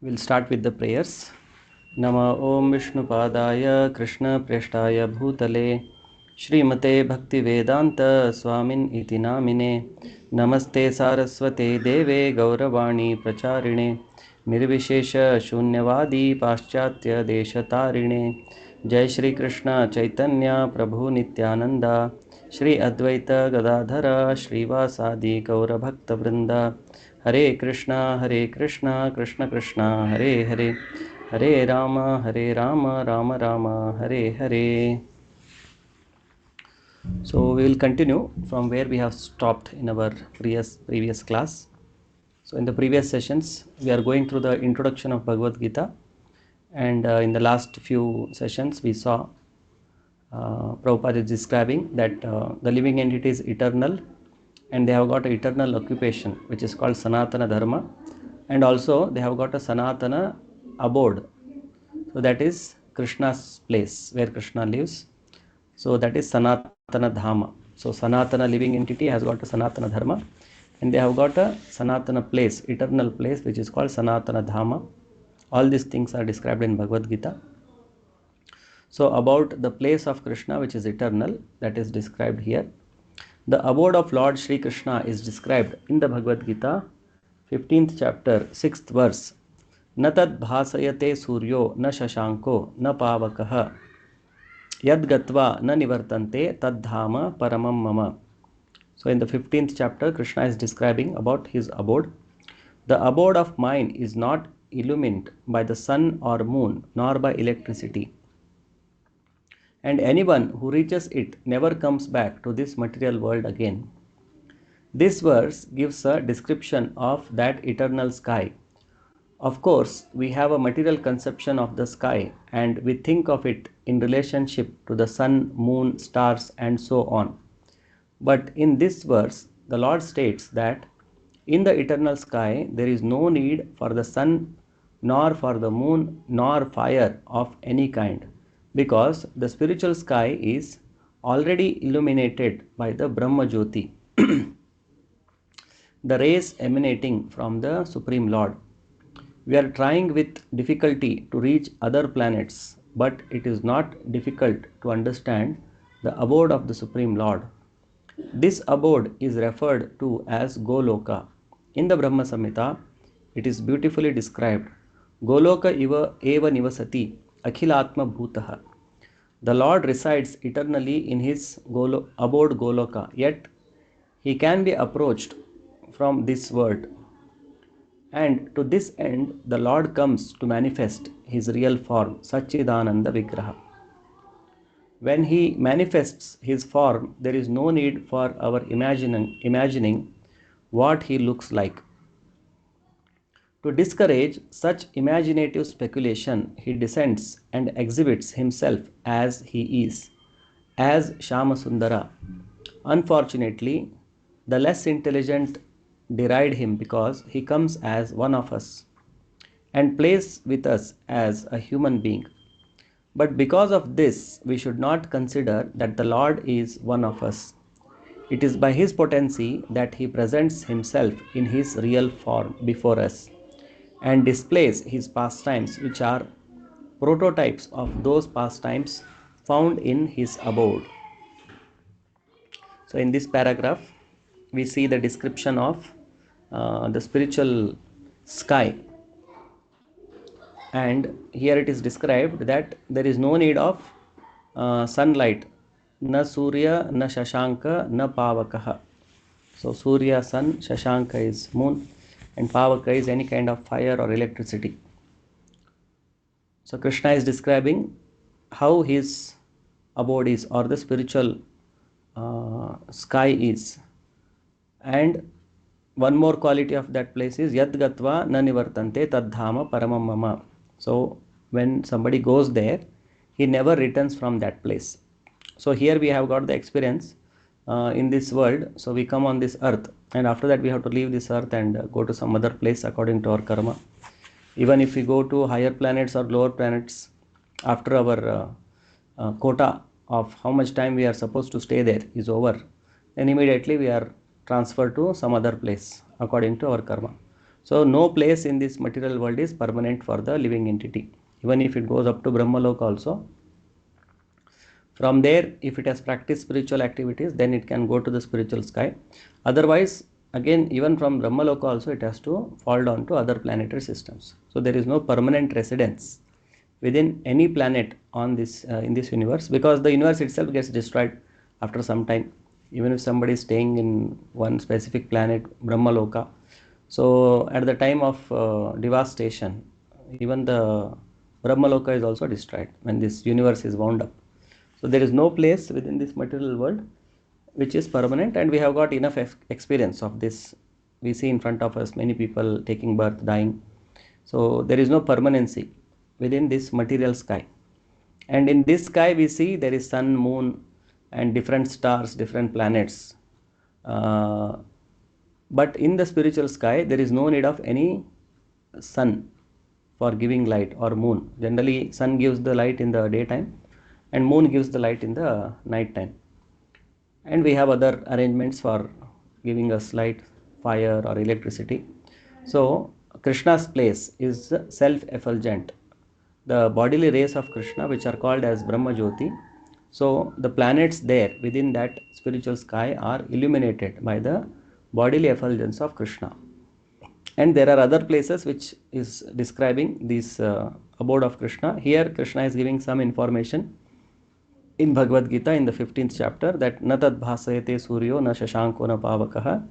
We'll start with the prayers. Nama Om Vishnu Padaya Krishna Preshtaya Bhutale Shrimate Bhakti Vedanta Swamin Iti Namine Namaste Saraswate Deve Gauravani Pracharine Nirvishesha Shunyavadi Paschatya Deshatarine Jai Shri Krishna Chaitanya Prabhu Nityananda Shri Advaita Gadadhara Shrivasadi Gaura Bhakta Vrinda Hare Krishna Krishna Krishna Hare Hare Hare Rama Rama Rama Hare Hare. So we will continue from where we have stopped in our previous class. So in the previous sessions we are going through the introduction of Bhagavad-Gita, and in the last few sessions we saw Prabhupada is describing that the living entity is eternal and they have got an eternal occupation which is called Sanatana Dharma, and also they have got a Sanatana abode. So that is Krishna's place where Krishna lives. So that is Sanatana Dhama. So Sanatana living entity has got a Sanatana Dharma, and they have got a Sanatana place, eternal place, which is called Sanatana Dhama. All these things are described in Bhagavad Gita. So about the place of Krishna, which is eternal, that is described here. The abode of Lord Shri Krishna is described in the Bhagavad Gita, 15th chapter, 6th verse. Na tad bhasayate suryo na shashanko na pavakaha yad gatva na nivartante tad dhama paramam mama. So in the 15th chapter, Krishna is describing about his abode. The abode of mine is not illumined by the sun or moon nor by electricity, and anyone who reaches it never comes back to this material world again. This verse gives a description of that eternal sky. Of course, we have a material conception of the sky and we think of it in relationship to the sun, moon, stars, and so on. But in this verse, the Lord states that in the eternal sky there is no need for the sun, nor for the moon, nor fire of any kind, because the spiritual sky is already illuminated by the Brahma Jyoti, the rays emanating from the Supreme Lord. We are trying with difficulty to reach other planets, but it is not difficult to understand the abode of the Supreme Lord. This abode is referred to as Goloka. In the Brahma Samhita, it is beautifully described. Goloka eva nivasati akhilatma bhutaha. The Lord resides eternally in his abode Goloka, yet he can be approached from this world. And to this end, the Lord comes to manifest his real form, Satchidananda Vigraha. When he manifests his form, there is no need for our imagining what he looks like. To discourage such imaginative speculation, he descends and exhibits himself as he is, as Shamasundara. Unfortunately, the less intelligent deride him because he comes as one of us and plays with us as a human being. But because of this, we should not consider that the Lord is one of us. It is by his potency that he presents himself in his real form before us and displays his pastimes, which are prototypes of those pastimes found in his abode. So in this paragraph, we see the description of the spiritual sky, and here it is described that there is no need of sunlight, na surya, na shashanka, na pavakaha. So surya, sun, shashanka is moon, and pavaka is any kind of fire or electricity. So Krishna is describing how his abode is, or the spiritual sky is. And one more quality of that place is yad gatva na nivartante tadhama paramam mama. So when somebody goes there, he never returns from that place. So here we have got the experience in this world. So we come on this earth, and after that we have to leave this earth and go to some other place according to our karma. Even if we go to higher planets or lower planets, after our quota of how much time we are supposed to stay there is over, then immediately we are transferred to some other place according to our karma. So no place in this material world is permanent for the living entity. Even if it goes up to Brahmaloka also, from there, if it has practiced spiritual activities, then it can go to the spiritual sky. Otherwise, again, even from Brahmaloka also, it has to fall down to other planetary systems. So there is no permanent residence within any planet on this in this universe, because the universe itself gets destroyed after some time. Even if somebody is staying in one specific planet, Brahmaloka, so at the time of devastation, even the Brahmaloka is also destroyed when this universe is wound up. So there is no place within this material world which is permanent, and we have got enough experience of this. We see in front of us many people taking birth, dying. So there is no permanency within this material sky. And in this sky we see there is sun, moon, and different stars, different planets. But in the spiritual sky there is no need of any sun for giving light, or moon. Generally sun gives the light in the daytime and moon gives the light in the night time. And we have other arrangements for giving us light, fire or electricity. So Krishna's place is self-effulgent. The bodily rays of Krishna, which are called as Brahma Jyoti, so the planets there within that spiritual sky are illuminated by the bodily effulgence of Krishna. And there are other places which is describing this abode of Krishna. Here Krishna is giving some information in Bhagvadgita in the 15th chapter, that na tad bhasayate suryo na shashanko na pavakah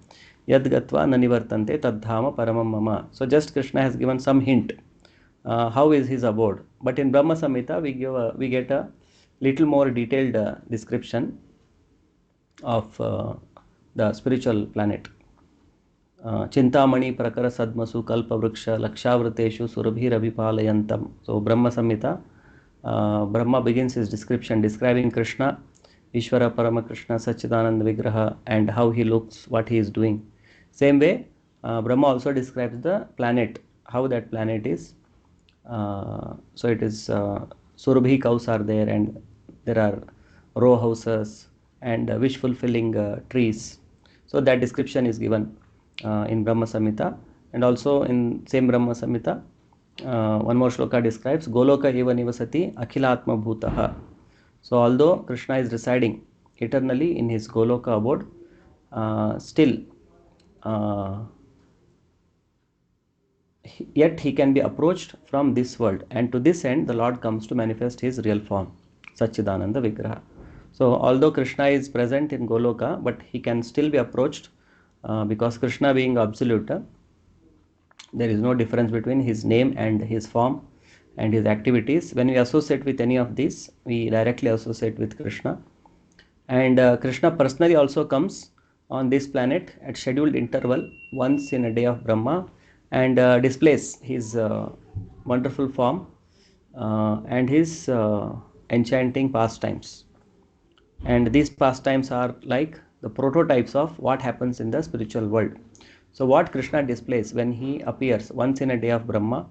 yad gatva na nivartante tad dhama paramam mama. So just Krishna has given some hint how is his abode, but in Brahma Samhita we get a little more detailed description of the spiritual planet. Chintamani prakara sadmasu kalpa vriksha lakshavriteshu surabhirabhipalayantam. So Brahma Samhita, Brahma begins his description describing Krishna, Ishvara Parama Krishna Sachidananda Vigraha, and how he looks, what he is doing. Same way, Brahma also describes the planet, how that planet is. So it is Surabhi cows are there, and there are row houses and wish fulfilling trees. So that description is given in Brahma Samhita. And also in same Brahma Samhita, one more shloka describes Goloka eva nivasati akhilatma bhutaha. So although Krishna is residing eternally in his Goloka abode, still yet he can be approached from this world, and to this end the Lord comes to manifest his real form, Sachidananda Vigraha. So although Krishna is present in Goloka, but he can still be approached because Krishna being absolute, there is no difference between his name and his form and his activities. When we associate with any of these, we directly associate with Krishna. And Krishna personally also comes on this planet at scheduled interval once in a day of Brahma, and displays his wonderful form and his enchanting pastimes. And these pastimes are like the prototypes of what happens in the spiritual world. So what Krishna displays when he appears once in a day of Brahma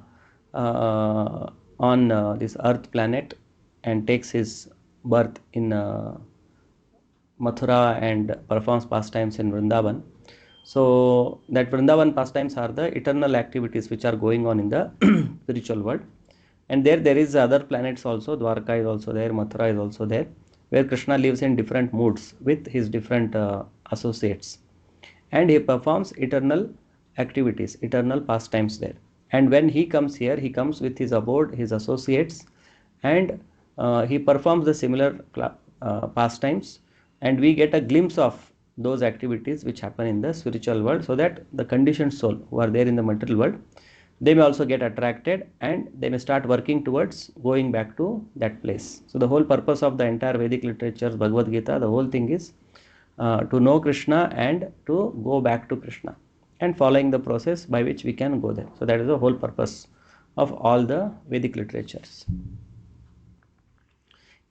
on this earth planet and takes his birth in Mathura and performs pastimes in Vrindavan. So that Vrindavan pastimes are the eternal activities which are going on in the spiritual world. And there is other planets also. Dwarka is also there, Mathura is also there, where Krishna lives in different moods with his different associates. And he performs eternal activities, eternal pastimes there. And when he comes here, he comes with his abode, his associates, and he performs the similar pastimes, and we get a glimpse of those activities which happen in the spiritual world, so that the conditioned soul who are there in the material world, they may also get attracted and they may start working towards going back to that place. So the whole purpose of the entire Vedic literature, Bhagavad Gita, the whole thing is to know Krishna and to go back to Krishna, and following the process by which we can go there. So that is the whole purpose of all the Vedic literatures.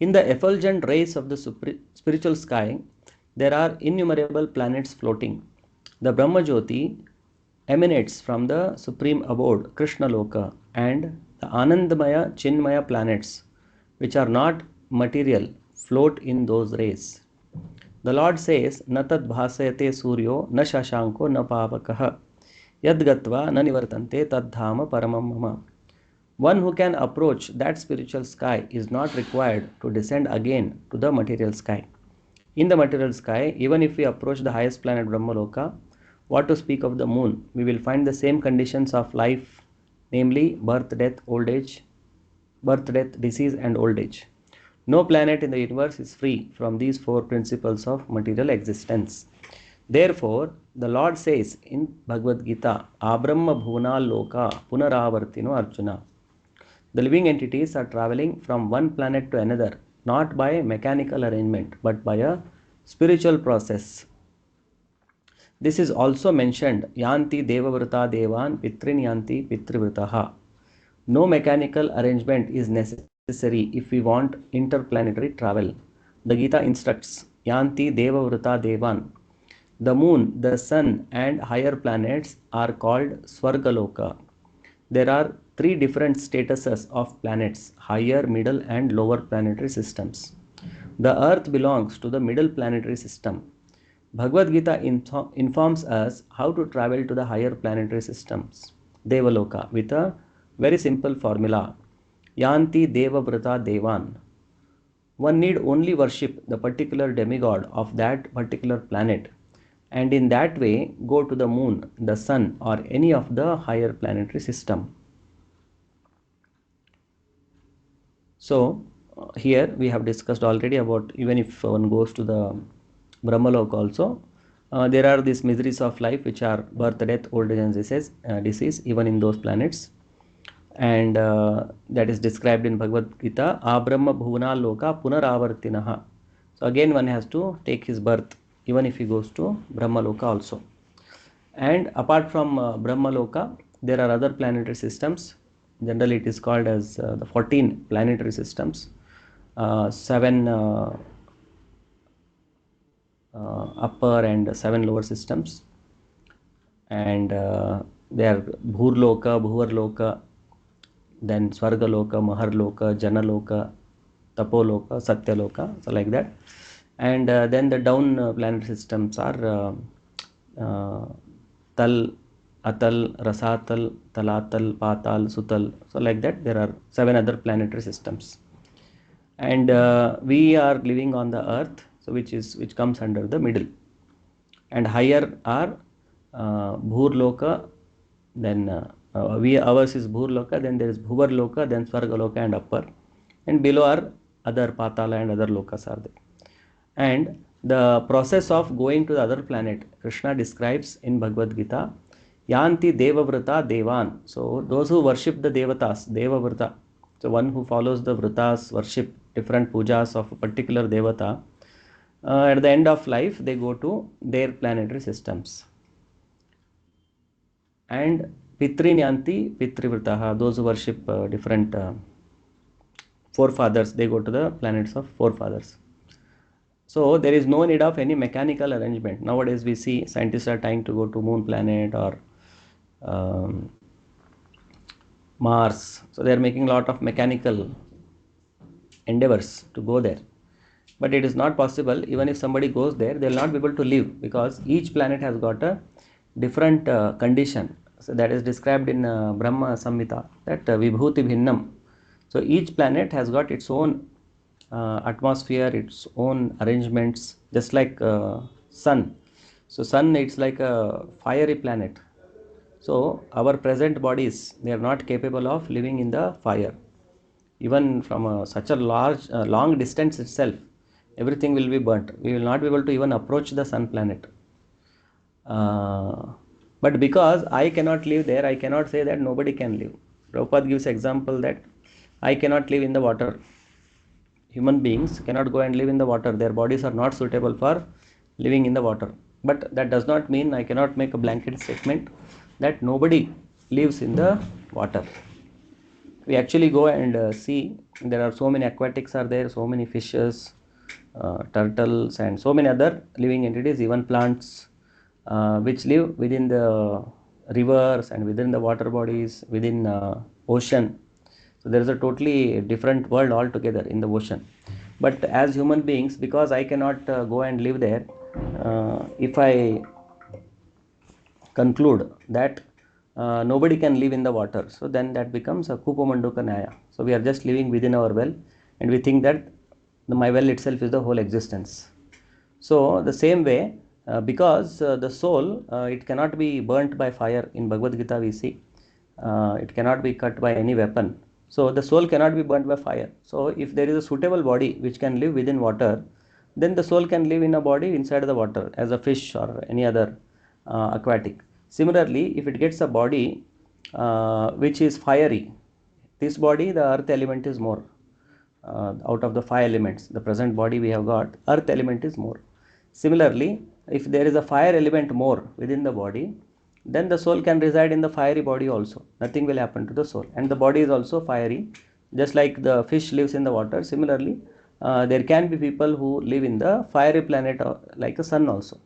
In the effulgent rays of the spiritual sky, there are innumerable planets floating. The Brahma Jyoti emanates from the supreme abode, Krishna Loka, and the Anandamaya, Chinmaya planets, which are not material, float in those rays. The Lord says, Na tad bhasayate suryo, na shashanko, na pavakah, Yad gatva na nivartante tad dhama paramam mama. One who can approach that spiritual sky is not required to descend again to the material sky. In the material sky, even if we approach the highest planet Brahmaloka, what to speak of the moon, we will find the same conditions of life, namely birth, death, disease, and old age. No planet in the universe is free from these four principles of material existence. Therefore, the Lord says in Bhagavad Gita, Abrahma Bhuna Loka Punaravartino Arjuna. The living entities are traveling from one planet to another, not by mechanical arrangement, but by a spiritual process. This is also mentioned Yanti Devavrata Devan Pitrin Yanti Pitrivrataha. No mechanical arrangement is necessary if we want interplanetary travel. The Gita instructs Yanti Devavrata Devan. The moon, the sun, and higher planets are called Swargaloka. There are three different statuses of planets: higher, middle, and lower planetary systems. The earth belongs to the middle planetary system. Bhagavad Gita informs us how to travel to the higher planetary systems, Devaloka, with a very simple formula: Yanti Devavrata Devan. One need only worship the particular demigod of that particular planet, and in that way go to the moon, the sun, or any of the higher planetary system. So here we have discussed already about even if one goes to the Brahmalok also, there are these miseries of life which are birth, death, old age, and disease even in those planets, and that is described in Bhagavad Gita. Abrahma bhuvana loka punaravartinaha. So again one has to take his birth even if he goes to Brahmaloka also. And apart from Brahmaloka, there are other planetary systems. Generally it is called as the 14 planetary systems, 7 upper and 7 lower systems, and they are Bhurloka, Bhuvarloka, then Swargaloka, Maharloka, Janaloka, Tapoloka, Satyaloka, so like that. And then the down planetary systems are Tal, Atal, Rasatal, Talatal, Patal, Sutal. So like that, there are 7 other planetary systems, and we are living on the Earth, so which comes under the middle. And higher are Bhurloka, then ours is Bhurloka, then there is Bhuvarloka, then Swargaloka and upper, and below are other Patala and other lokas are there. And the process of going to the other planet, Krishna describes in Bhagavad Gita, Yanti Devavrata Devan. So those who worship the Devatas, Devavrata, so one who follows the Vratas, worship different pujas of a particular Devata, at the end of life they go to their planetary systems. And Pitrin Yanti Pitrivrataha, those who worship different forefathers, they go to the planets of forefathers. So there is no need of any mechanical arrangement. Nowadays we see scientists are trying to go to moon planet or Mars. So they are making a lot of mechanical endeavors to go there. But it is not possible. Even if somebody goes there, they will not be able to live, because each planet has got a different condition. So that is described in Brahma Samhita, that Vibhuti Bhinnam. So each planet has got its own atmosphere, its own arrangements, just like sun. So sun, it's like a fiery planet. So our present bodies, they are not capable of living in the fire. Even from such a long distance itself, everything will be burnt. We will not be able to even approach the sun planet. But because I cannot live there, I cannot say that nobody can live. Prabhupada gives example that I cannot live in the water. Human beings cannot go and live in the water. Their bodies are not suitable for living in the water. But that does not mean I cannot make a blanket statement that nobody lives in the water. We actually go and see, there are so many aquatics are there, so many fishes, turtles, and so many other living entities, even plants, which live within the rivers and within the water bodies, within ocean. So there is a totally different world altogether in the ocean. But as human beings, because I cannot go and live there, if I conclude that nobody can live in the water. So then that becomes a Kupamanduka Nyaya. So we are just living within our well, and we think that my well itself is the whole existence. So the same way, because the soul, it cannot be burnt by fire. In Bhagavad Gita we see, it cannot be cut by any weapon. So the soul cannot be burnt by fire. So if there is a suitable body which can live within water, then the soul can live in a body inside the water as a fish or any other aquatic. Similarly, if it gets a body which is fiery, this body, the earth element is more. Out of the five elements, the present body we have got, earth element is more. Similarly, if there is a fire element more within the body, then the soul can reside in the fiery body also. Nothing will happen to the soul. And the body is also fiery, just like the fish lives in the water. Similarly, there can be people who live in the fiery planet like the sun also.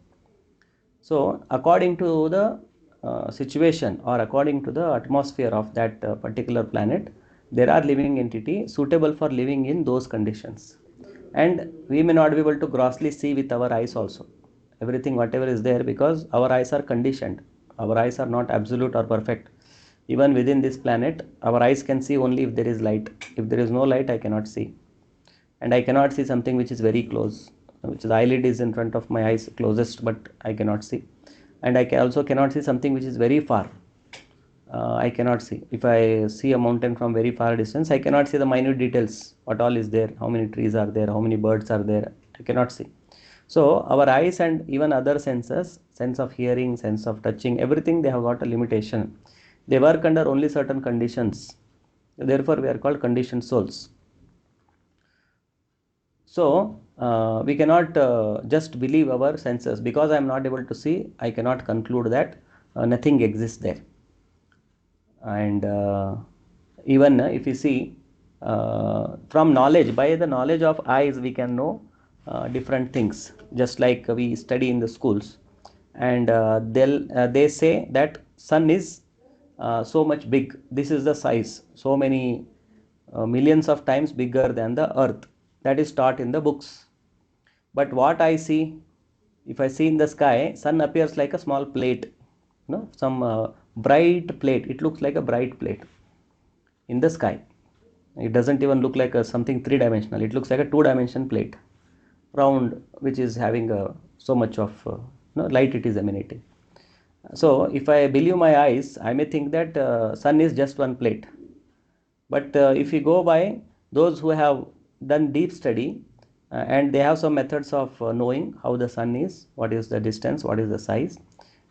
So, according to the situation or according to the atmosphere of that particular planet, there are living entity suitable for living in those conditions. And we may not be able to grossly see with our eyes also. Everything, whatever is there, because our eyes are conditioned. Our eyes are not absolute or perfect. Even within this planet, our eyes can see only if there is light. If there is no light, I cannot see. And I cannot see something which is very close, which the eyelid is in front of my eyes closest, but I cannot see. And I also cannot see something which is very far. I cannot see. If I see a mountain from very far distance, I cannot see the minute details, what all is there, how many trees are there, how many birds are there, I cannot see. So our eyes and even other senses, sense of hearing, sense of touching, everything, they have got a limitation. They work under only certain conditions. Therefore, we are called conditioned souls. So, we cannot just believe our senses. Because I am not able to see, I cannot conclude that nothing exists there. And even if you see, from knowledge, by the knowledge of eyes, we can know different things. Just like we study in the schools, and they say that sun is so much big. This is the size. So many millions of times bigger than the earth. That is taught in the books. But what I see, if I see in the sky, sun appears like a small plate, some bright plate. It looks like a bright plate in the sky. It doesn't even look like something three-dimensional. It looks like a two-dimension plate, round, which is having so much of light it is emanating. So if I believe my eyes, I may think that sun is just one plate. But if you go by those who have done deep study, and they have some methods of knowing how the sun is, what is the distance, what is the size,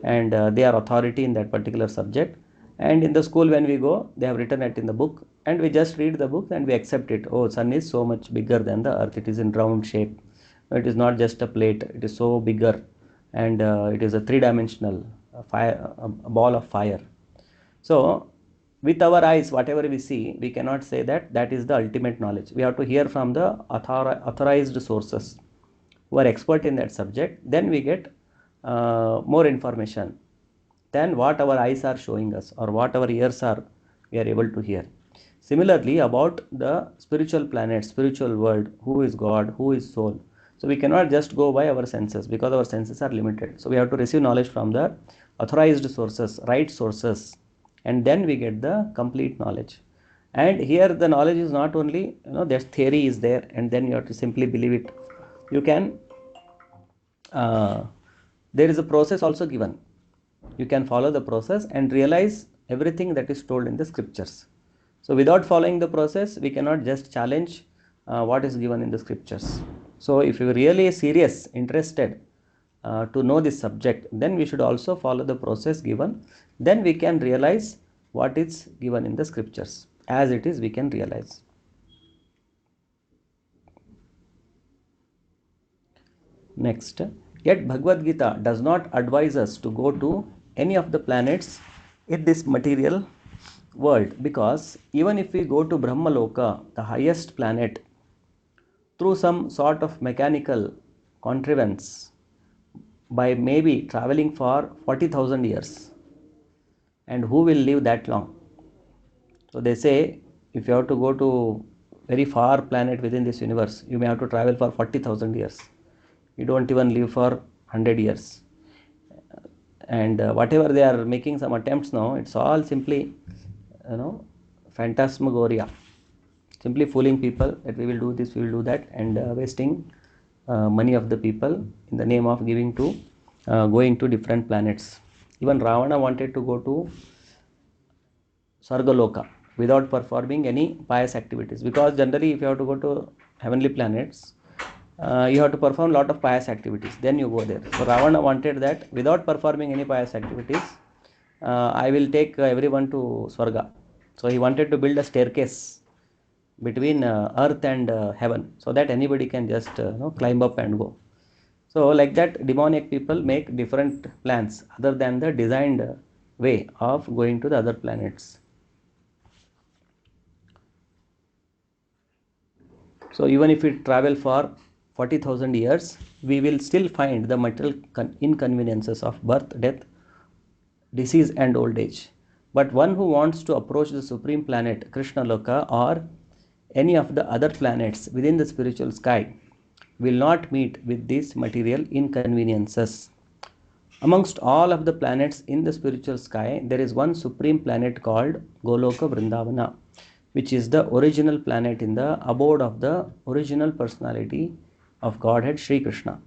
and they are authority in that particular subject. And in the school when we go, they have written it in the book, and we just read the book and we accept it. Oh, sun is so much bigger than the earth. It is in round shape. It is not just a plate. It is so bigger, and it is a three-dimensional fire, a ball of fire. So with our eyes, whatever we see, we cannot say that that is the ultimate knowledge. We have to hear from the authorized sources who are expert in that subject. Then we get more information than what our eyes are showing us or what our ears are, we are able to hear. Similarly, about the spiritual planet, spiritual world, who is God, who is soul. So we cannot just go by our senses because our senses are limited. So we have to receive knowledge from the authorized sources, right sources, and then we get the complete knowledge. And here the knowledge is not only, there's theory is there and then you have to simply believe it. You can, there is a process also given. You can follow the process and realize everything that is told in the scriptures. So without following the process, we cannot just challenge what is given in the scriptures. So if you are really serious, interested to know this subject, then we should also follow the process given. Then we can realize what is given in the scriptures. As it is, we can realize. Next, yet Bhagavad Gita does not advise us to go to any of the planets in this material world, because even if we go to Brahmaloka, the highest planet, through some sort of mechanical contrivance, by maybe traveling for 40,000 years, and who will live that long? So they say if you have to go to very far planet within this universe, you may have to travel for 40,000 years. You don't even live for 100 years. and whatever they are making some attempts now, it's all simply, phantasmagoria, simply fooling people that we will do this, we will do that, and wasting money of the people in the name of giving to going to different planets. Even Ravana wanted to go to Sargaloka without performing any pious activities, because generally if you have to go to heavenly planets, you have to perform a lot of pious activities, then you go there. So Ravana wanted that without performing any pious activities, I will take everyone to Swarga. So he wanted to build a staircase between earth and heaven, so that anybody can just climb up and go. So like that, demonic people make different plans other than the designed way of going to the other planets. So even if we travel for 40,000 years, we will still find the material inconveniences of birth, death, disease and old age. But one who wants to approach the supreme planet, Krishna Loka, or any of the other planets within the spiritual sky will not meet with these material inconveniences. Amongst all of the planets in the spiritual sky, there is one supreme planet called Goloka Vrindavana, which is the original planet in the abode of the original personality of Godhead Sri Krishna.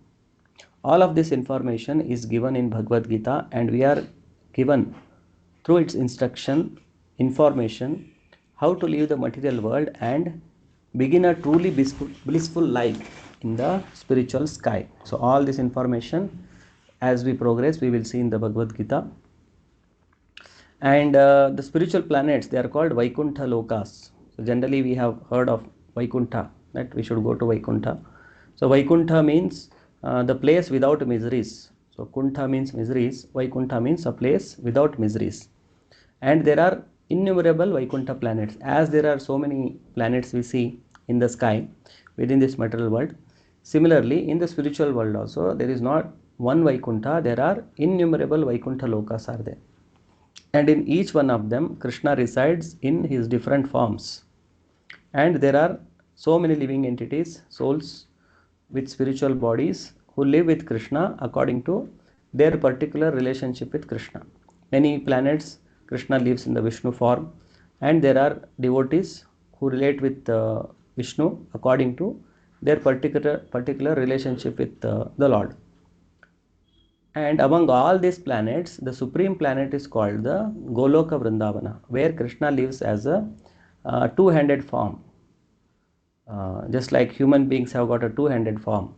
All of this information is given in Bhagavad Gita, and we are given through its instruction, information, how to leave the material world and begin a truly blissful life in the spiritual sky. So all this information, as we progress, we will see in the Bhagavad Gita. And the spiritual planets, they are called Vaikuntha Lokas. So generally we have heard of Vaikuntha, that we should go to Vaikuntha. So Vaikuntha means the place without miseries. So Kuntha means miseries, Vaikuntha means a place without miseries. And there are innumerable Vaikuntha planets. As there are so many planets we see in the sky within this material world, similarly in the spiritual world also, there is not one Vaikuntha, there are innumerable Vaikuntha Lokas are there. And in each one of them, Krishna resides in his different forms. And there are so many living entities, souls with spiritual bodies, who live with Krishna according to their particular relationship with Krishna. Many planets, Krishna lives in the Vishnu form, and there are devotees who relate with Vishnu according to their particular relationship with the Lord. And among all these planets, the supreme planet is called the Goloka Vrindavana, where Krishna lives as a two-handed form. Just like human beings have got a two-handed form.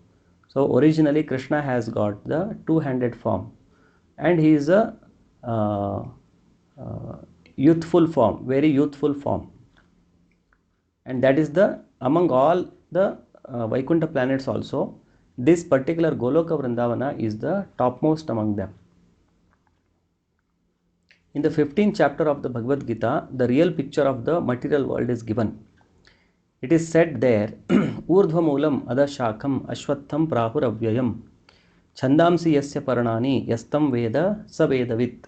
So originally Krishna has got the two-handed form, and he is a youthful form, very youthful form. And that is the, among all the Vaikuntha planets also, this particular Goloka Vrindavana is the topmost among them. In the 15th chapter of the Bhagavad Gita, the real picture of the material world is given. It is said there, Urdhvamulam adashakam ashwattham prahuravyayam chandamsi yasya paranani yastam veda sa vedavit.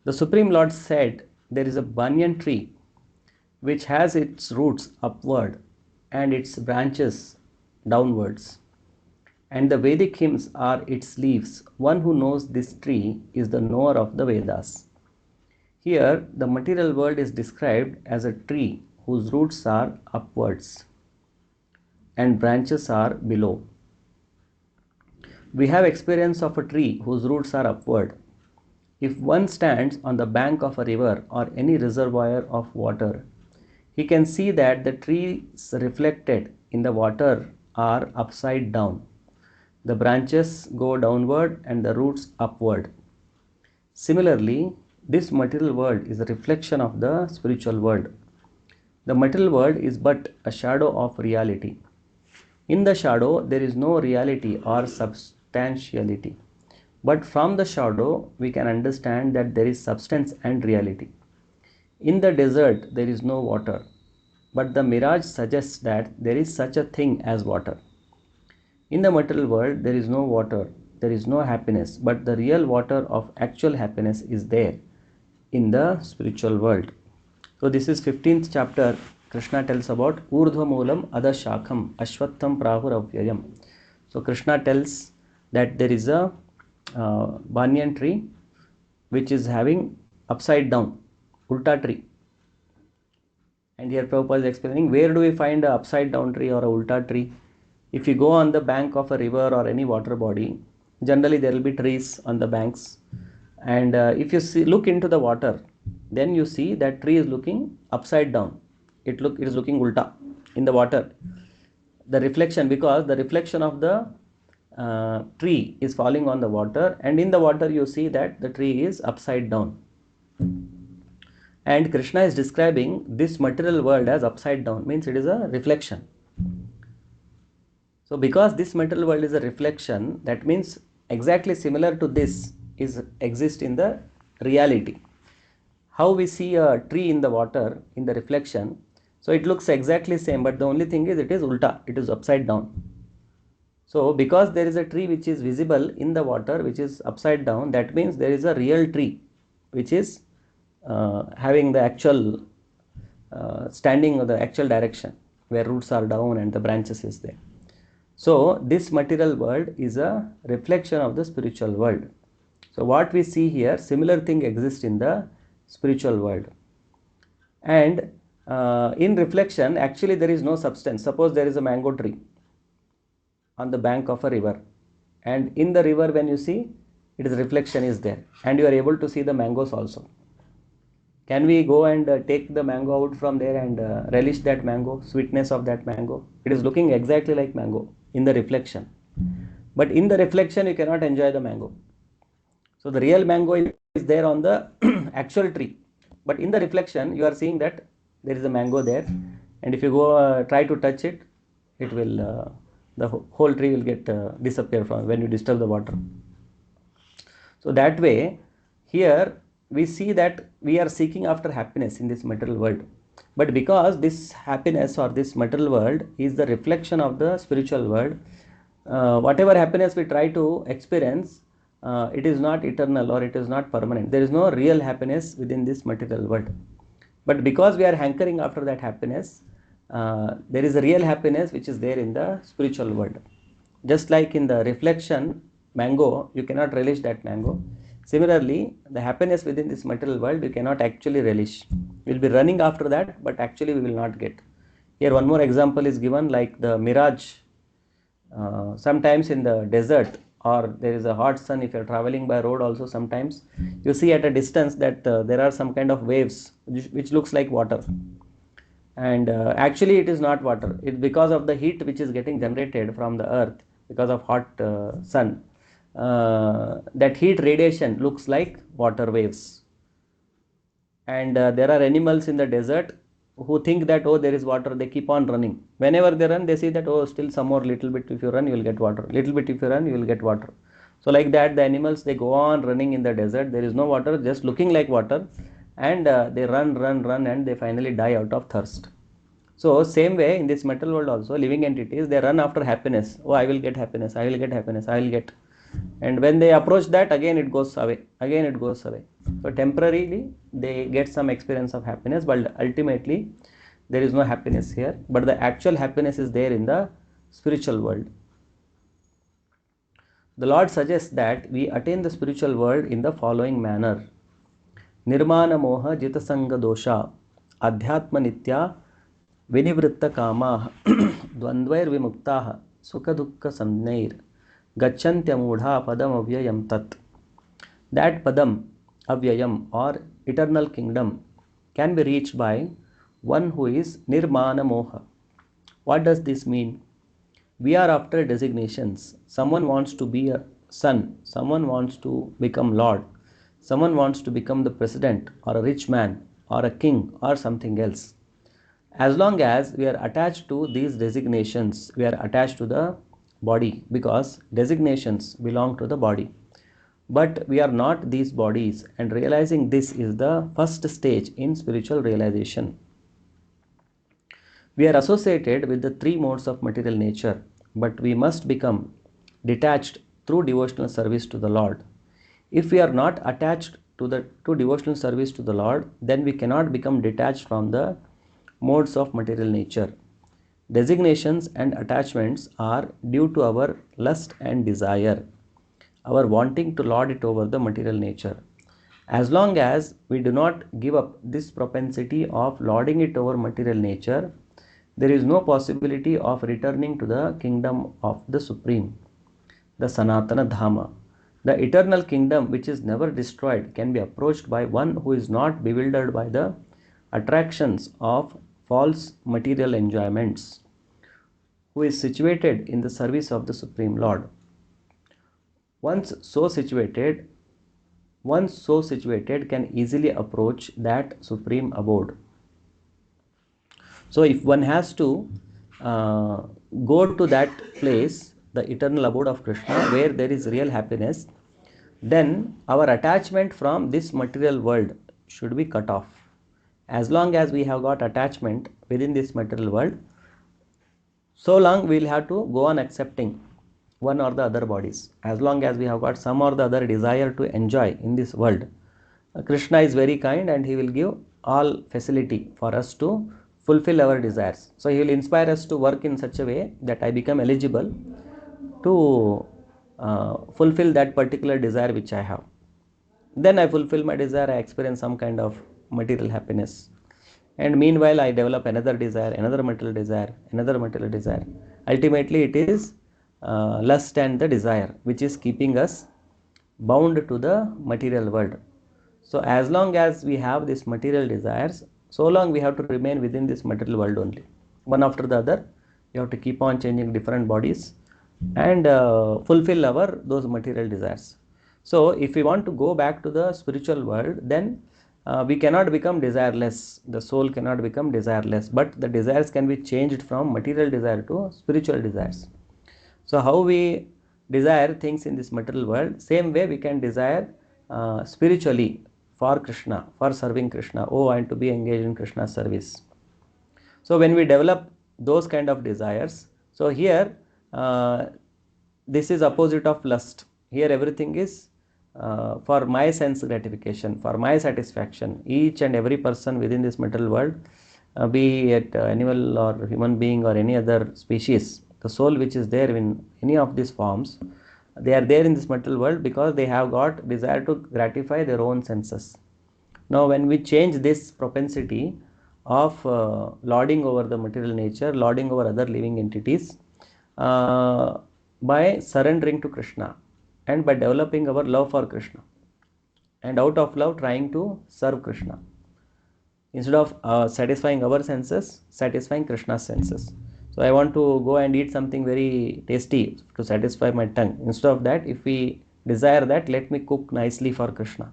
The Supreme Lord said, there is a banyan tree which has its roots upward and its branches downwards, and the Vedic hymns are its leaves. One who knows this tree is the knower of the Vedas. Here, the material world is described as a tree whose roots are upwards and branches are below. We have experience of a tree whose roots are upward. If one stands on the bank of a river or any reservoir of water, he can see that the trees reflected in the water are upside down. The branches go downward and the roots upward. Similarly, this material world is a reflection of the spiritual world. The material world is but a shadow of reality. In the shadow, there is no reality or substantiality. But from the shadow, we can understand that there is substance and reality. In the desert, there is no water, but the mirage suggests that there is such a thing as water. In the material world, there is no water, there is no happiness, but the real water of actual happiness is there in the spiritual world. So this is 15th chapter. Krishna tells about Urdhvamulam adashakam ashwattham prahuravyayam. So Krishna tells that there is a banyan tree which is having upside down, ulta tree. And here Prabhupada is explaining, where do we find a upside down tree or a ulta tree? If you go on the bank of a river or any water body, generally there will be trees on the banks. And if you look into the water, then you see that tree is looking upside down. It is looking ulta in the water. The reflection, because the reflection of the tree is falling on the water, and in the water you see that the tree is upside down. And Krishna is describing this material world as upside down, means it is a reflection. So because this material world is a reflection, that means exactly similar to this exists in the reality. How we see a tree in the water in the reflection, so it looks exactly same, but the only thing is it is ulta, it is upside down. So because there is a tree which is visible in the water which is upside down, that means there is a real tree which is having the actual standing of the actual direction where roots are down and the branches is there. So this material world is a reflection of the spiritual world. So what we see here, similar thing exists in the spiritual world. And in reflection, actually there is no substance. Suppose there is a mango tree on the bank of a river, and in the river when you see, it is reflection is there, and you are able to see the mangoes also. Can we go and take the mango out from there and relish that mango, sweetness of that mango? It is looking exactly like mango in the reflection. But in the reflection, you cannot enjoy the mango. So the real mango is there on the actual tree. But in the reflection, you are seeing that there is a mango there. And if you go try to touch it, it will, the whole tree will get disappear from when you disturb the water. So that way, here we see that we are seeking after happiness in this material world. But because this happiness or this material world is the reflection of the spiritual world, whatever happiness we try to experience, it is not eternal or it is not permanent. There is no real happiness within this material world. But because we are hankering after that happiness, there is a real happiness which is there in the spiritual world. Just like in the reflection mango, you cannot relish that mango. Similarly, the happiness within this material world, you cannot actually relish. We will be running after that, but actually we will not get. Here one more example is given, like the mirage. Sometimes in the desert, or there is a hot sun, if you are traveling by road also, sometimes you see at a distance that there are some kind of waves which looks like water. And actually it is not water. It's because of the heat which is getting generated from the earth because of hot sun. That heat radiation looks like water waves. And there are animals in the desert who think that, oh, there is water, they keep on running. Whenever they run, they see that, oh, still some more little bit if you run, you will get water. Little bit if you run, you will get water. So like that, the animals, they go on running in the desert. There is no water, just looking like water. And they run, and they finally die out of thirst. So same way in this material world also, living entities, they run after happiness. Oh, I will get happiness, I will get happiness, I will get. And when they approach that, again it goes away, again it goes away. So temporarily they get some experience of happiness, but ultimately there is no happiness here. But the actual happiness is there in the spiritual world. The Lord suggests that we attain the spiritual world in the following manner. Nirmana moha jitasanga dosha adhyatma nitya vinivritta kama dvandvair vimukta sukha dukkha samnair gachantyamudha padam avyayam tat. That padam avyayam or eternal kingdom can be reached by one who is nirmana moha. What does this mean? We are after designations. Someone wants to be a son, someone wants to become lord, someone wants to become the president or a rich man or a king or something else. As long as we are attached to these designations, we are attached to the body, because designations belong to the body. But we are not these bodies, and realizing this is the first stage in spiritual realization. We are associated with the three modes of material nature, but we must become detached through devotional service to the Lord. If we are not attached to devotional service to the Lord, then we cannot become detached from the modes of material nature. Designations and attachments are due to our lust and desire. our wanting to lord it over the material nature. As long as we do not give up this propensity of lording it over material nature, there is no possibility of returning to the kingdom of the Supreme, the Sanatana Dhamma. The eternal kingdom, which is never destroyed, can be approached by one who is not bewildered by the attractions of false material enjoyments, who is situated in the service of the Supreme Lord. Once so situated, can easily approach that supreme abode. So if one has to uh, go to that place, the eternal abode of Krishna, where there is real happiness, then our attachment from this material world should be cut off. As long as we have got attachment within this material world, so long we will have to go on accepting one or the other bodies. As long as we have got some or the other desire to enjoy in this world, Krishna is very kind and he will give all facility for us to fulfill our desires. So he will inspire us to work in such a way that I become eligible to fulfill that particular desire which I have. Then I fulfill my desire, I experience some kind of material happiness. And meanwhile, I develop another desire, another material desire, another material desire. Ultimately, it is lust and the desire which is keeping us bound to the material world. So, as long as we have these material desires, so long we have to remain within this material world only. One after the other, you have to keep on changing different bodies and fulfill our those material desires. So, if we want to go back to the spiritual world, then we cannot become desireless. The soul cannot become desireless, but the desires can be changed from material desire to spiritual desires. So, how we desire things in this material world, same way we can desire spiritually for Krishna, for serving Krishna. Oh, I want to be engaged in Krishna's service. So when we develop those kind of desires, so here this is opposite of lust. Here everything is for my sense gratification, for my satisfaction. Each and every person within this material world, be it animal or human being or any other species, the soul which is there in any of these forms, they are there in this material world because they have got desire to gratify their own senses. Now when we change this propensity of lording over the material nature, lording over other living entities, by surrendering to Krishna and by developing our love for Krishna, and out of love trying to serve Krishna, instead of satisfying our senses, satisfying Krishna's senses. So I want to go and eat something very tasty to satisfy my tongue. Instead of that, if we desire that, let me cook nicely for Krishna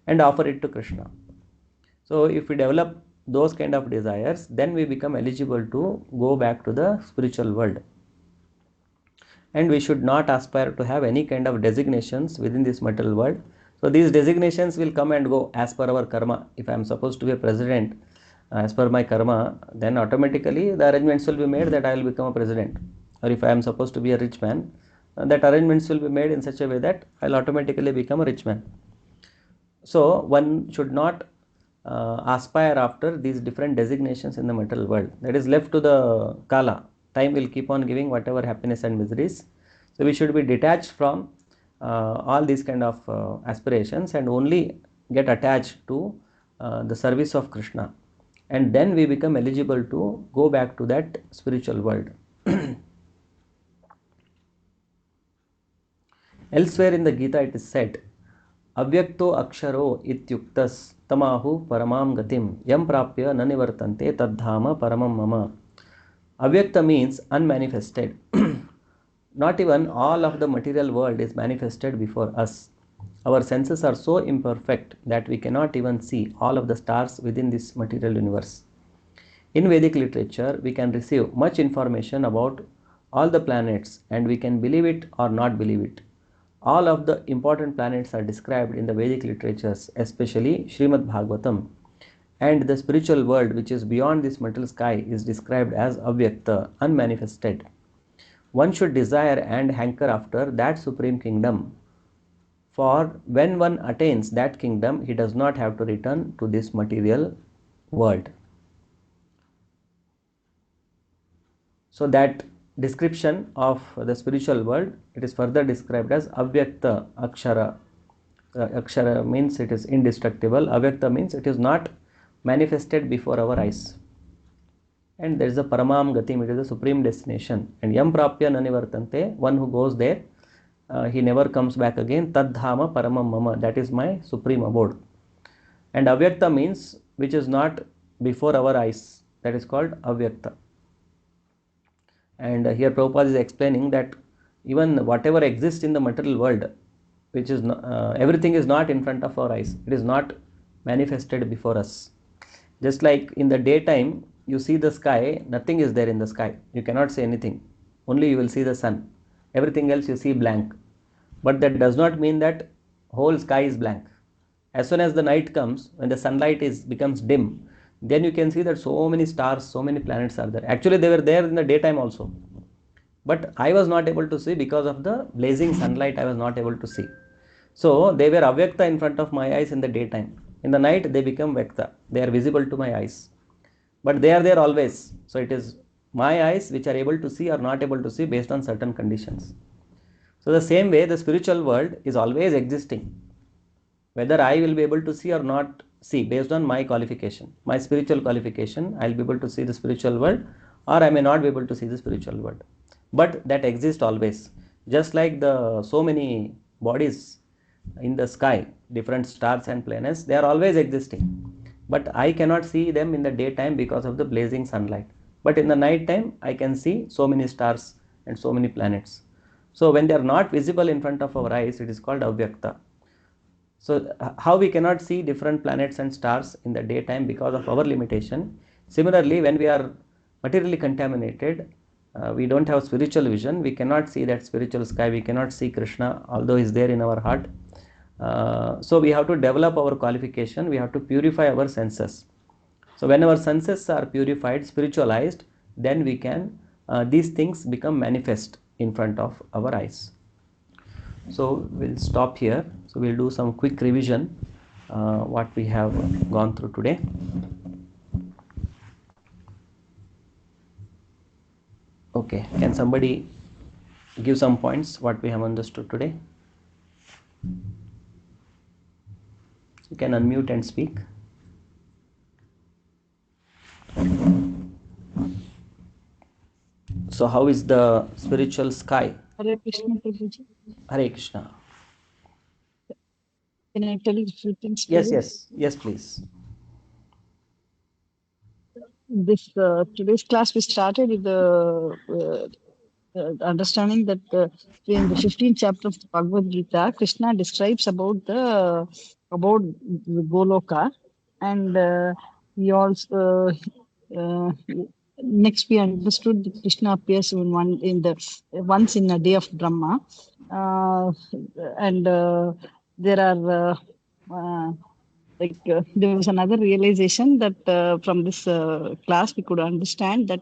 and offer it to Krishna. So if we develop those kind of desires, then we become eligible to go back to the spiritual world. And we should not aspire to have any kind of designations within this material world. So these designations will come and go as per our karma. If I am supposed to be a president, as per my karma, then automatically the arrangements will be made that I will become a president. Or if I am supposed to be a rich man, that arrangements will be made in such a way that I will automatically become a rich man. So one should not aspire after these different designations in the material world. That is left to the Kala. Time will keep on giving whatever happiness and miseries. So we should be detached from all these kind of aspirations and only get attached to the service of Krishna. And then we become eligible to go back to that spiritual world. Elsewhere in the Gita it is said, Avyakto aksharo ityuktas tamahu paramam gatim yam prapya nanivartante tadhama paramam mama. Avyakta means unmanifested. Not even all of the material world is manifested before us. Our senses are so imperfect that we cannot even see all of the stars within this material universe. In Vedic literature, we can receive much information about all the planets and we can believe it or not believe it. All of the important planets are described in the Vedic literatures, especially Srimad Bhagavatam. And the spiritual world which is beyond this material sky is described as Avyakta, unmanifested. One should desire and hanker after that supreme kingdom. For when one attains that kingdom, he does not have to return to this material world. So that description of the spiritual world, it is further described as avyakta akshara. Akshara means it is indestructible. Avyakta means it is not manifested before our eyes. And there is a paramam gatim, it is a supreme destination. And yam prapya nanivartante, one who goes there, he never comes back again. Tadhama paramam mama, that is my supreme abode. And avyakta means which is not before our eyes, that is called avyakta. And here Prabhupada is explaining that even whatever exists in the material world, which is everything is not in front of our eyes, it is not manifested before us. Just like in the daytime, you see the sky, nothing is there in the sky, you cannot see anything, only you will see the sun, everything else you see blank. But that does not mean that whole sky is blank. As soon as the night comes, when the sunlight becomes dim, then you can see that so many stars, so many planets are there. Actually they were there in the daytime also, but I was not able to see because of the blazing sunlight. I was not able to see. So they were avyakta in front of my eyes in the daytime. In the night they become vyakta, they are visible to my eyes, but they are there always. So it is my eyes which are able to see or not able to see based on certain conditions. So the same way the spiritual world is always existing, whether I will be able to see or not see based on my qualification, my spiritual qualification. I will be able to see the spiritual world or I may not be able to see the spiritual world, but that exists always. Just like the so many bodies in the sky, different stars and planets, they are always existing, but I cannot see them in the daytime because of the blazing sunlight, but in the night time I can see so many stars and so many planets. So when they are not visible in front of our eyes, it is called avyakta. So how we cannot see different planets and stars in the daytime because of our limitation. Similarly, when we are materially contaminated, we don't have spiritual vision, we cannot see that spiritual sky, we cannot see Krishna, although he is there in our heart. So we have to develop our qualification, we have to purify our senses. So when our senses are purified, spiritualized, then we can, these things become manifest in front of our eyes. So we'll stop here. So we'll do some quick revision what we have gone through today. Okay, can somebody give some points what we have understood today? You can unmute and speak. So how is the spiritual sky? Hare Krishna, Prabhuji. Hare Krishna. Can I tell you a few things? Yes, please. This today's class we started with the understanding that in the 15th chapter of the Bhagavad Gita, Krishna describes about the Goloka, and he also next we understood that Krishna appears once in a day of Brahma, and there are. There was another realization that from this class we could understand that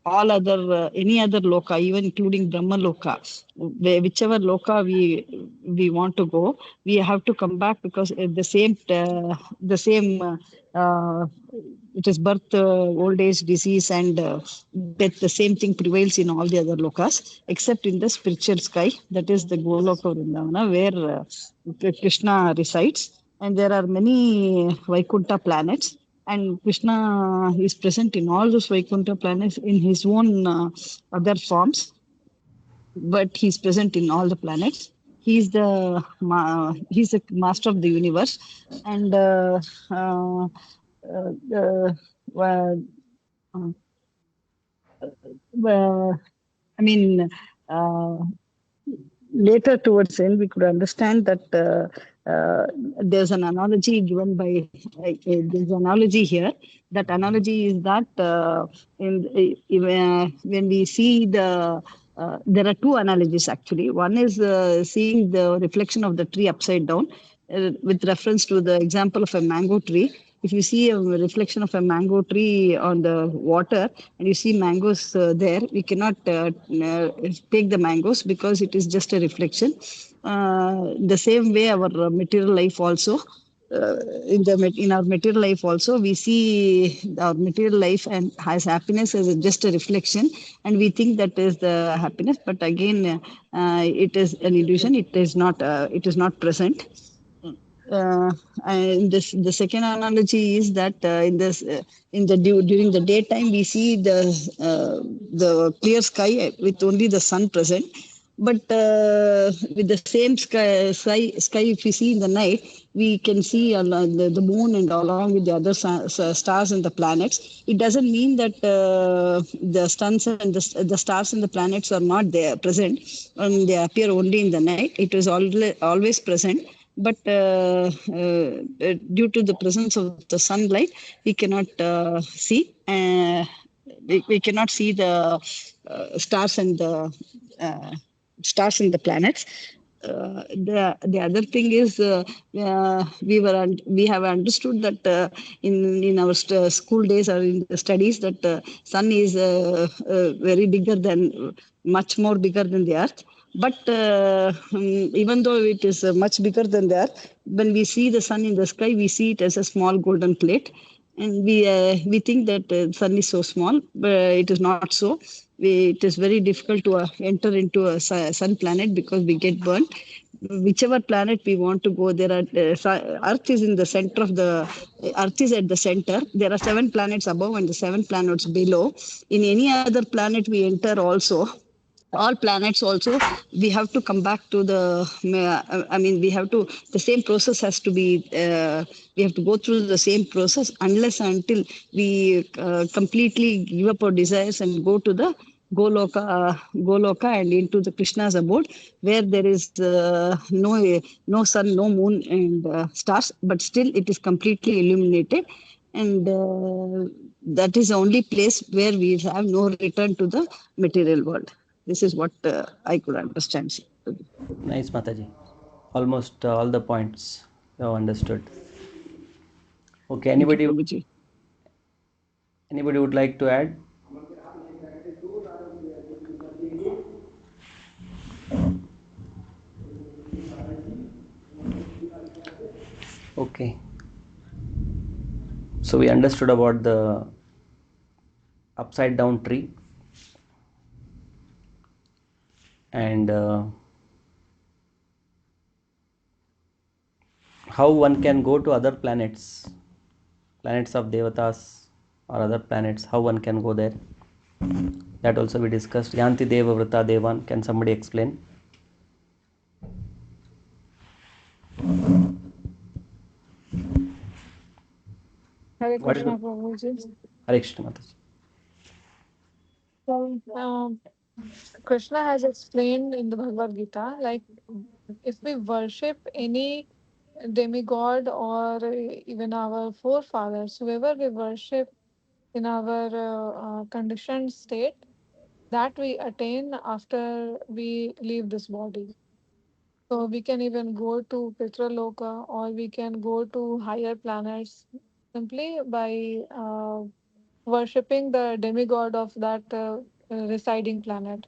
all other any other loka, even including Brahma loka, whichever loka we want to go, we have to come back because the same it is birth, old age, disease, and death. The same thing prevails in all the other lokas, except in the spiritual sky, that is the Goloka Vrindavana, where Krishna resides. And there are many Vaikuntha planets, and Krishna is present in all those Vaikuntha planets in his own other forms, but he's present in all the planets. He's the master of the universe, and uh, well, well, I mean, uh, later towards the end, we could understand that there's an analogy given by there's an analogy here. That analogy is that when we see there are two analogies actually. One is seeing the reflection of the tree upside down, with reference to the example of a mango tree. If you see a reflection of a mango tree on the water and you see mangoes there, we cannot take the mangoes because it is just a reflection. The same way, our material life also. in our material life also we see our material life and has happiness as just a reflection, and we think that is the happiness, but again it is an illusion. It is not present. And the second analogy is that during the daytime we see the clear sky with only the sun present, but with the same sky if we see in the night, we can see the moon and along with the other stars and the planets. It doesn't mean that the suns and the stars and the planets are not there present and they appear only in the night. It is always present, but due to the presence of the sunlight, we cannot see. We cannot see the stars and the uh, planets. The other thing is we have understood that in our school days or in the studies that sun is very bigger than much more bigger than the earth, but even though it is much bigger than the earth, when we see the sun in the sky, we see it as a small golden plate, and we think that sun is so small, but it is not so. It is very difficult to enter into a sun planet because we get burnt. Whichever planet we want to go, there are Earth is in the center of the Earth is at the center. There are 7 planets above and the 7 planets below. In any other planet we enter also, all planets also, we have to come back to the I mean we have to, the same process has to be we have to go through the same process unless until we completely give up our desires and go to the Goloka and into the Krishna's abode, where there is no sun, no moon, and stars, but still it is completely illuminated, and that is the only place where we have no return to the material world. This is what I could understand. Nice, Mataji. Almost all the points you have understood. Okay, Thank you, Prabhuji. anybody would like to add? Okay. So we understood about the upside down tree, and how one can go to other planets of devatas or other planets, how one can go there. That also we discussed. Yanti Deva Vrita Devan. Can somebody explain? Hare What is Krishna, the Prabhuji. Hare Krishna Mataji. So, Krishna has explained in the Bhagavad Gita, like if we worship any demigod or even our forefathers, whoever we worship in our conditioned state, that we attain after we leave this body. So we can even go to Pitraloka or we can go to higher planets simply by worshipping the demigod of that residing planet.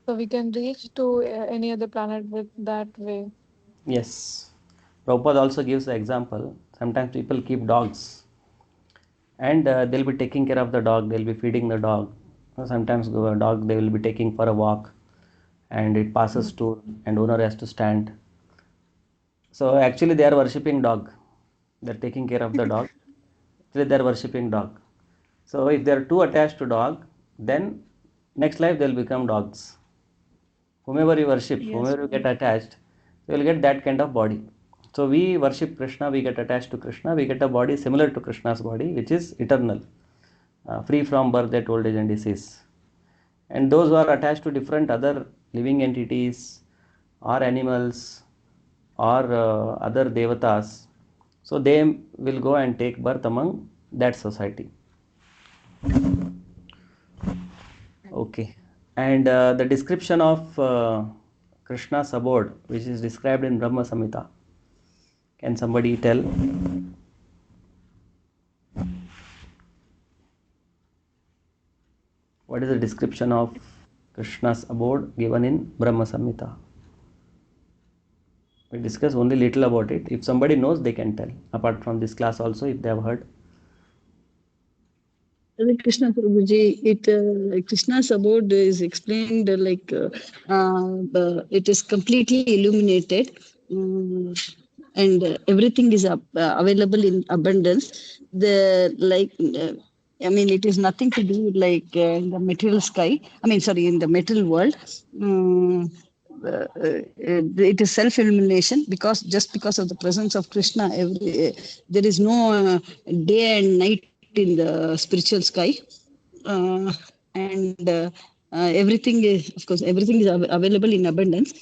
So we can reach to any other planet with that way. Yes. Prabhupada also gives the example. Sometimes people keep dogs, and they'll be taking care of the dog, they'll be feeding the dog. Sometimes a dog they will be taking for a walk, and it passes to, and owner has to stand. So actually they are worshipping dog. They're taking care of the dog. Actually they are worshipping dog. So if they are too attached to dog, then next life they'll become dogs. Whomever you worship, Yes. whomever you get attached, you will get that kind of body. So we worship Krishna, we get attached to Krishna, we get a body similar to Krishna's body, which is eternal, free from birth, death, old age, and disease. And those who are attached to different other living entities or animals or other devatas, so they will go and take birth among that society. Okay. And the description of Krishna's abode, which is described in Brahma Samhita, can somebody tell? What is the description of Krishna's abode given in Brahma Samhita? We discuss only little about it. If somebody knows, they can tell. Apart from this class also, if they have heard. Hare Krishna Prabhuji, Krishna's abode is explained it is completely illuminated, and everything is available in abundance. I mean, it is nothing to do in the material sky. I mean, sorry, in the material world. It is self illumination, because just because of the presence of Krishna, there is no day and night in the spiritual sky. uh, and everything is, of course, everything is available in abundance.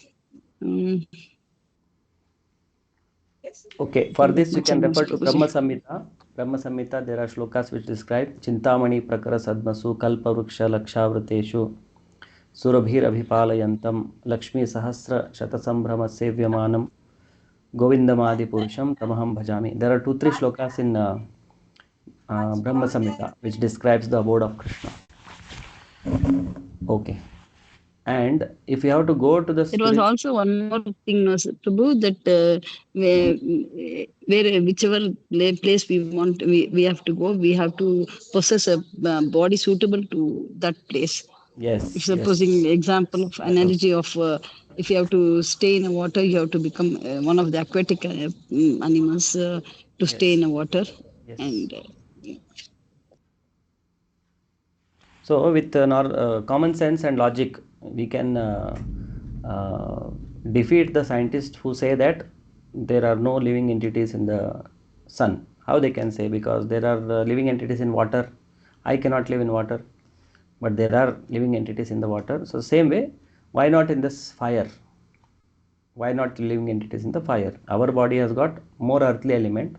um, Okay, for not that this you much I can know, refer to Prabhuji. Brahma Samhita. Brahma Samhita, there are shlokas which describe Chintamani Prakara Sadmasu Kalpa Vruksha Lakshavrateshu Surabhir Abhipalayantam Lakshmi Sahasra Shatasambhrama Sevyamanam Govindamadi Purusham Tamaham Bhajami. There are 2-3 shlokas in Brahma Samhita which describes the abode of Krishna. Okay. And if you have to go to the There was spiritual, also one more thing, Prabhu, that whichever place we want, we have to go, we have to possess a body suitable to that place. If yes, yes, supposing example of that also. analogy of if you have to stay in the water, you have to become one of the aquatic animals to stay in Yes, the water. yes. And So, with common sense and logic, we can uh, defeat the scientists who say that there are no living entities in the sun. How they can say? Because there are living entities in water. I cannot live in water, but there are living entities in the water. So, same way, why not in this fire? Why not living entities in the fire? Our body has got more earthly element,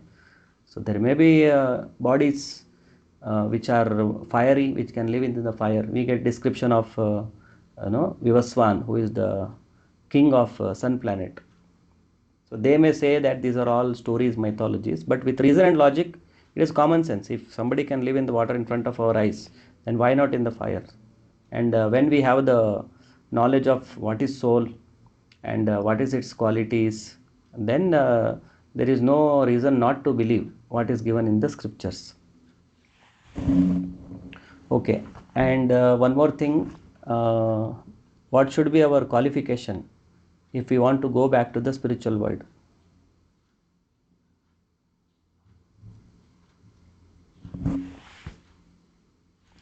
so there may be bodies which are fiery, which can live in the fire. We get description of Vivaswan, who is the king of sun planet. So they may say that these are all stories, mythologies, but with reason and logic, it is common sense. If somebody can live in the water in front of our eyes, then why not in the fire? And when we have the knowledge of what is soul and what is its qualities, then there is no reason not to believe what is given in the scriptures. Okay, and one more thing, what should be our qualification if we want to go back to the spiritual world?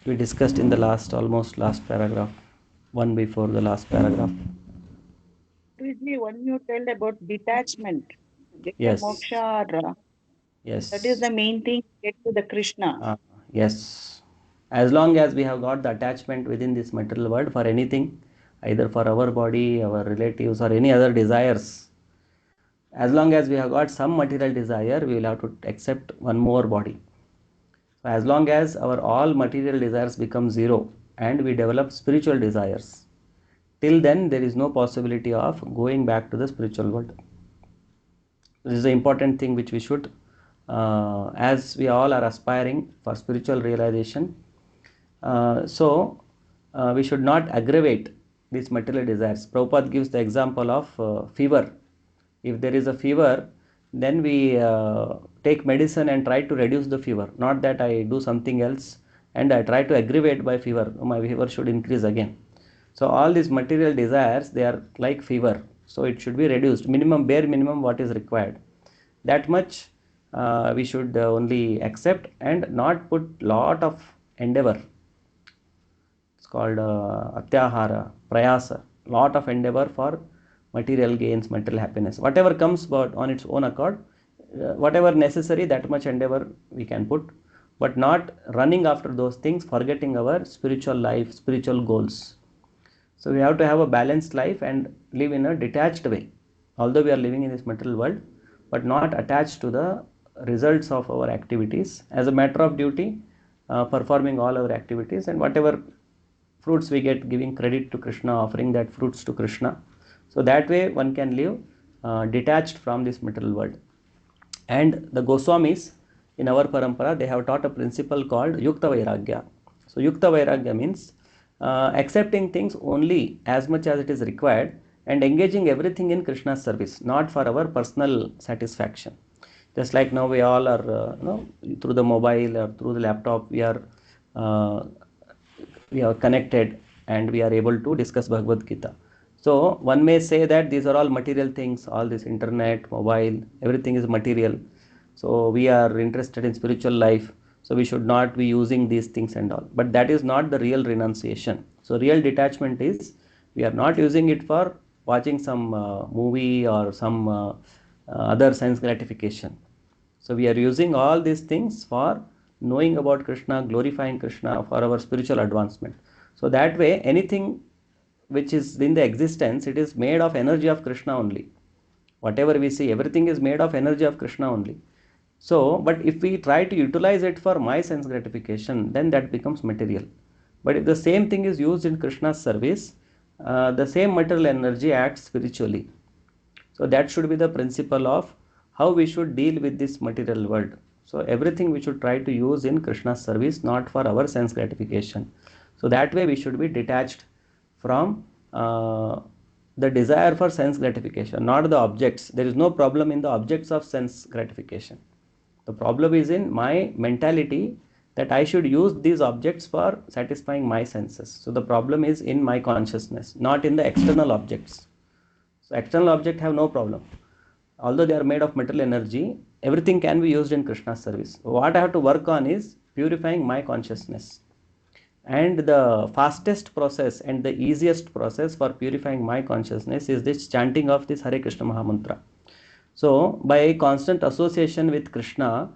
We discussed in the almost last paragraph, one before the last paragraph. Guruji, when you tell about detachment, Gita Yes, Moksha, that is yes, the main thing, get to the Krishna. yes. As long as we have got the attachment within this material world for anything, either for our body, our relatives, or any other desires, as long as we have got some material desire, we will have to accept one more body. So as long as our all material desires become zero and we develop spiritual desires, till then there is no possibility of going back to the spiritual world. This is the important thing which we should, as we all are aspiring for spiritual realization, we should not aggravate these material desires. Prabhupada gives the example of fever. If there is a fever, then we take medicine and try to reduce the fever. Not that I do something else and I try to aggravate by fever. My fever should increase again. So all these material desires, they are like fever. So it should be reduced. Minimum, bare minimum what is required. That much we should only accept and not put lot of endeavor. It's called atyahara, prayasa, lot of endeavor for material gains, material happiness. Whatever comes but on its own accord, whatever necessary, that much endeavor we can put, but not running after those things, forgetting our spiritual life, spiritual goals. So we have to have a balanced life and live in a detached way. Although we are living in this material world, but not attached to the results of our activities. As a matter of duty, performing all our activities and whatever fruits we get, giving credit to Krishna, offering that fruits to Krishna. So that way one can live detached from this material world. And the Goswamis in our parampara, they have taught a principle called Yukta Vairagya. So Yukta Vairagya means accepting things only as much as it is required and engaging everything in Krishna's service, not for our personal satisfaction. Just like now we all are, through the mobile or through the laptop, uh, we are connected and we are able to discuss Bhagavad Gita. So one may say that these are all material things, all this internet, mobile, everything is material. So we are interested in spiritual life, so we should not be using these things and all. But that is not the real renunciation. So real detachment is we are not using it for watching some movie or some other sense gratification. So we are using all these things for knowing about Krishna, glorifying Krishna, for our spiritual advancement. So that way, anything which is in the existence, it is made of energy of Krishna only. Whatever we see, everything is made of energy of Krishna only. So, but if we try to utilize it for my sense gratification, then that becomes material. But if the same thing is used in Krishna's service, the same material energy acts spiritually. So that should be the principle of how we should deal with this material world. So everything we should try to use in Krishna's service, not for our sense gratification. So that way we should be detached from the desire for sense gratification, not the objects. There is no problem in the objects of sense gratification. The problem is in my mentality that I should use these objects for satisfying my senses. So the problem is in my consciousness, not in the external objects. So external objects have no problem. Although they are made of material energy, everything can be used in Krishna's service. What I have to work on is purifying my consciousness. And the fastest process and the easiest process for purifying my consciousness is this chanting of this Hare Krishna Mahamantra. So by constant association with Krishna,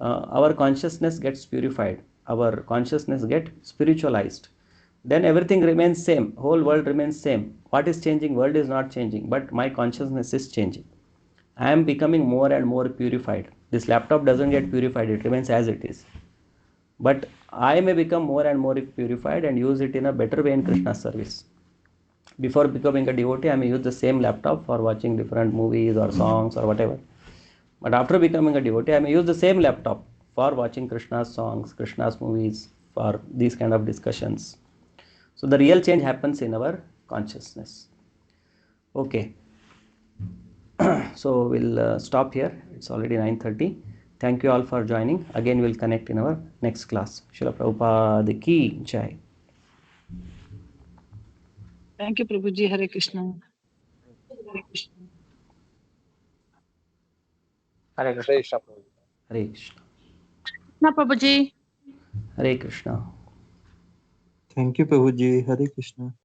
our consciousness gets purified, our consciousness gets spiritualized. Then everything remains same, whole world remains same. What is changing? World is not changing, but my consciousness is changing. I am becoming more and more purified. This laptop doesn't get purified, it remains as it is. But I may become more and more purified and use it in a better way in Krishna's service. Before becoming a devotee, I may use the same laptop for watching different movies or songs or whatever. But after becoming a devotee, I may use the same laptop for watching Krishna's songs, Krishna's movies, for these kind of discussions. So the real change happens in our consciousness. Okay. So we'll stop here. It's already 9:30. Thank you all for joining. Again, we'll connect in our next class. Srila Prabhupada ki jai. Thank you, Prabhuji. Hare Krishna. Hare Krishna. Hare Krishna. Hare Krishna. Na Prabhuji. Hare Krishna. Thank you, Prabhuji. Hare Krishna.